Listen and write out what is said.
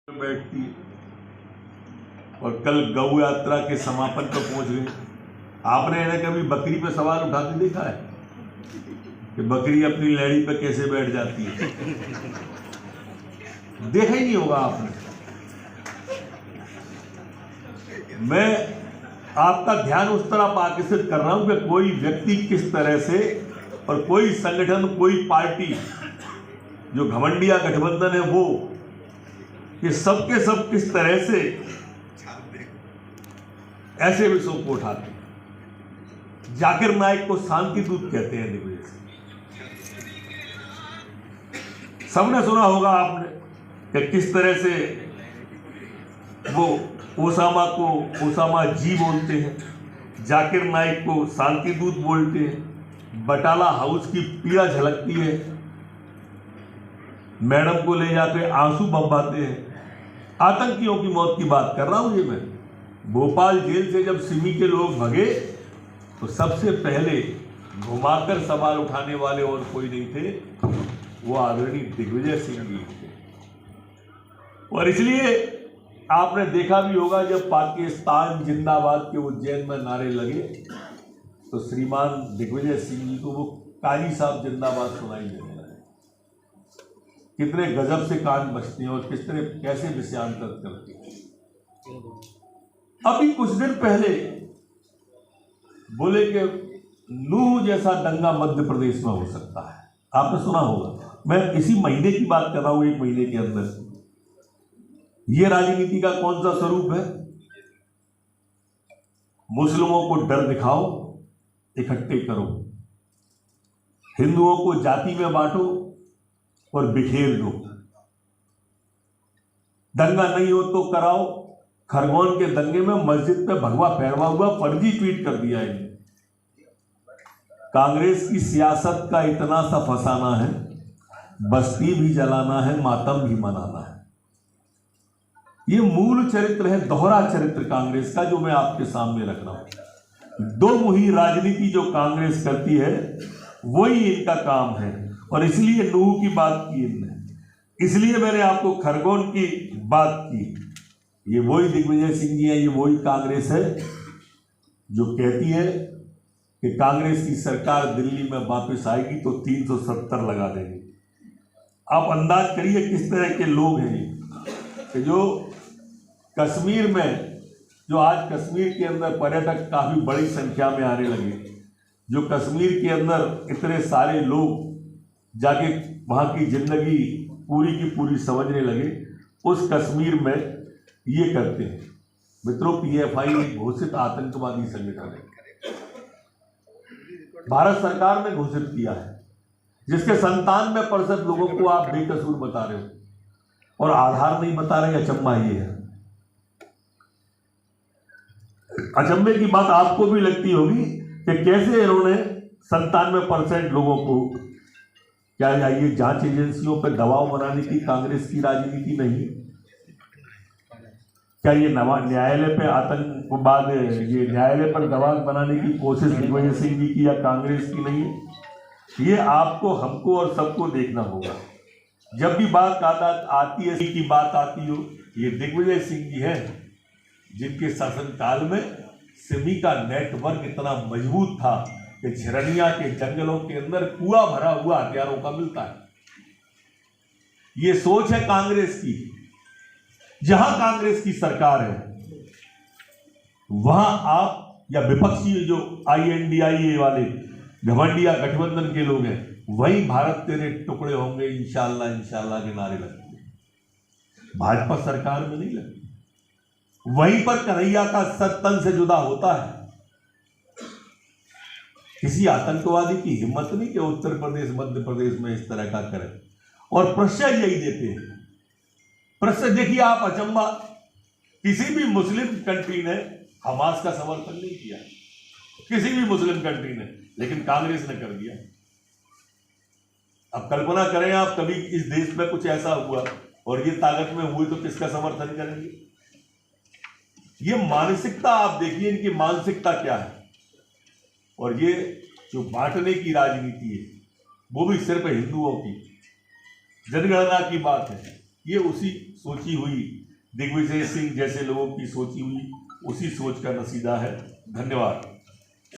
बैठती है और कल गौ यात्रा के समापन पर पहुंच गए। आपने इन्हें कभी बकरी पे सवाल उठाते देखा है कि बकरी अपनी लेड़ी पे कैसे बैठ जाती है? देखा ही नहीं होगा आपने। मैं आपका ध्यान उस तरफ आकर्षित कर रहा हूं कि कोई व्यक्ति किस तरह से और कोई संगठन, कोई पार्टी जो घमंडिया गठबंधन है वो, ये सबके सब किस तरह से ऐसे विषयों को उठाते हैं। जाकिर नाइक को शांति दूत कहते हैं। देखो, सबने सुना होगा आपने कि किस तरह से वो ओसामा जी बोलते हैं, जाकिर नाइक को शांति दूत बोलते हैं, बटाला हाउस की पीड़ा झलकती है, मैडम को ले जाकर आंसू बहाते हैं। आतंकियों की मौत की बात कर रहा हूं। ये मैं भोपाल जेल से जब सिमी के लोग भगे तो सबसे पहले घुमाकर सवाल उठाने वाले और कोई नहीं थे, वो आदरणीय दिग्विजय सिंह जी थे। और इसलिए आपने देखा भी होगा जब पाकिस्तान जिंदाबाद के उज्जैन में नारे लगे तो श्रीमान दिग्विजय सिंह जी को वो कारी साहब जिंदाबाद सुनाई देने लगे। कितने गजब से कान बजते हैं और किस तरह कैसे विषयांतर करते हैं। अभी कुछ दिन पहले बोले कि नूह जैसा दंगा मध्य प्रदेश में हो सकता है, आपने सुना होगा। मैं इसी महीने की बात कर रहा हूं, एक महीने के अंदर। यह राजनीति का कौन सा स्वरूप है? मुस्लिमों को डर दिखाओ, इकट्ठे करो, हिंदुओं को जाति में बांटो और बिखेर दो, दंगा नहीं हो तो कराओ। खरगोन के दंगे में मस्जिद पे भगवा फहरवा हुआ फर्जी ट्वीट कर दिया है। कांग्रेस की सियासत का इतना सा फसाना है, बस्ती भी जलाना है, मातम भी मनाना है। ये मूल चरित्र है, दोहरा चरित्र कांग्रेस का, जो मैं आपके सामने रख रहा हूं। दो मुही राजनीति जो कांग्रेस करती है वही इनका काम है। और इसलिए नूह की बात की इनने, इसलिए मैंने आपको खरगोन की बात की। ये वही दिग्विजय सिंह जी है, ये वही कांग्रेस है जो कहती है कि कांग्रेस की सरकार दिल्ली में वापस आएगी तो 370 लगा देगी। आप अंदाज करिए किस तरह के लोग हैं कि जो कश्मीर में, जो आज कश्मीर के अंदर पर्यटक काफी बड़ी संख्या में आने लगे, जो कश्मीर के अंदर इतने सारे लोग जाके वहां की जिंदगी पूरी की पूरी समझने लगे, उस कश्मीर में ये करते हैं। मित्रों, पीएफआई एक घोषित आतंकवादी संगठन है, भारत सरकार ने घोषित किया है, जिसके 97% लोगों को आप बेकसूर बता रहे हो और आधार नहीं बता रहे। अचंभा ये है, अचंभे की बात आपको भी लगती होगी कि कैसे इन्होंने 97% लोगों को, क्या ये जांच एजेंसियों पर दबाव बनाने की कांग्रेस की राजनीति नहीं? क्या ये न्यायालय पे आतंकवाद, ये न्यायालय पर दबाव बनाने की कोशिश दिग्विजय सिंह जी की या कांग्रेस की नहीं है? ये आपको, हमको और सबको देखना होगा। जब भी बात आती है की बात आती हो, ये दिग्विजय सिंह जी हैं जिनके शासनकाल में सिमी का नेटवर्क इतना मजबूत था कि झरनिया के जंगलों के अंदर कुआं भरा हुआ हथियारों का मिलता है। ये सोच है कांग्रेस की। जहां कांग्रेस की सरकार है वहां आप या विपक्षी जो INDIA वाले घमंडिया गठबंधन के लोग हैं, वहीं भारत तेरे टुकड़े होंगे इंशाल्लाह इंशाल्लाह के नारे लगते हैं। भाजपा सरकार में नहीं लगती। वहीं पर कन्हैया का तन से जुदा होता है। किसी आतंकवादी की हिम्मत नहीं कि उत्तर प्रदेश, मध्य प्रदेश में इस तरह का करें। और प्रश्रय यही देते हैं। प्रश्न देखिए आप, अचंबा, किसी भी मुस्लिम कंट्री ने हमास का समर्थन नहीं किया, किसी भी मुस्लिम कंट्री ने, लेकिन कांग्रेस ने कर दिया। अब कल्पना करें आप, कभी इस देश में कुछ ऐसा हुआ और ये ताकत में हुए तो किसका समर्थन करेंगे? ये मानसिकता आप देखिए, इनकी मानसिकता क्या है। और ये जो बांटने की राजनीति है वो भी सिर्फ हिंदुओं की, जनगणना की बात है, ये उसी सोची हुई दिग्विजय सिंह जैसे लोगों की सोची हुई उसी सोच का नतीजा है। धन्यवाद।